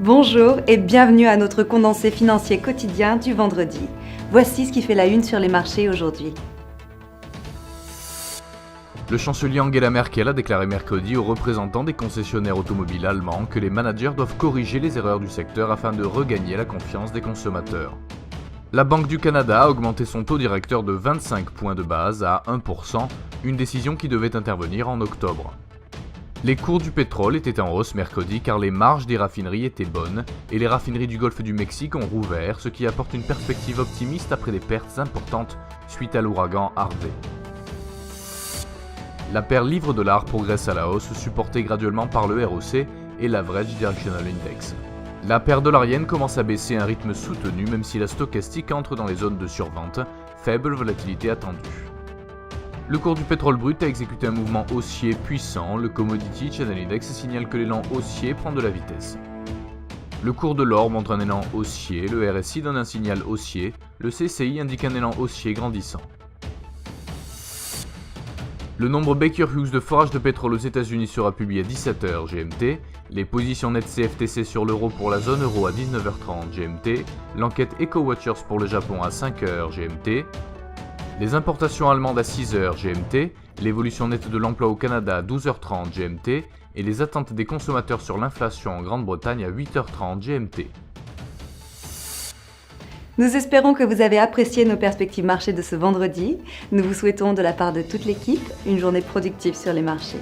Bonjour et bienvenue à notre condensé financier quotidien du vendredi. Voici ce qui fait la une sur les marchés aujourd'hui. Le chancelier Angela Merkel a déclaré mercredi aux représentants des concessionnaires automobiles allemands que les managers doivent corriger les erreurs du secteur afin de regagner la confiance des consommateurs. La Banque du Canada a augmenté son taux directeur de 25 points de base à 1%, une décision qui devait intervenir en octobre. Les cours du pétrole étaient en hausse mercredi car les marges des raffineries étaient bonnes et les raffineries du Golfe du Mexique ont rouvert, ce qui apporte une perspective optimiste après des pertes importantes suite à l'ouragan Harvey. La paire livre-dollar progresse à la hausse, supportée graduellement par le ROC et l'Average Directional Index. La paire dollarienne commence à baisser à un rythme soutenu même si la stochastique entre dans les zones de survente, faible volatilité attendue. Le cours du pétrole brut a exécuté un mouvement haussier puissant, le Commodity Channel Index signale que l'élan haussier prend de la vitesse. Le cours de l'or montre un élan haussier, le RSI donne un signal haussier, le CCI indique un élan haussier grandissant. Le nombre Baker Hughes de forage de pétrole aux États-Unis sera publié à 17h GMT, les positions net CFTC sur l'euro pour la zone euro à 19h30 GMT, l'enquête EcoWatchers pour le Japon à 5h GMT, les importations allemandes à 6h GMT, l'évolution nette de l'emploi au Canada à 12h30 GMT et les attentes des consommateurs sur l'inflation en Grande-Bretagne à 8h30 GMT. Nous espérons que vous avez apprécié nos perspectives marché de ce vendredi. Nous vous souhaitons de la part de toute l'équipe une journée productive sur les marchés.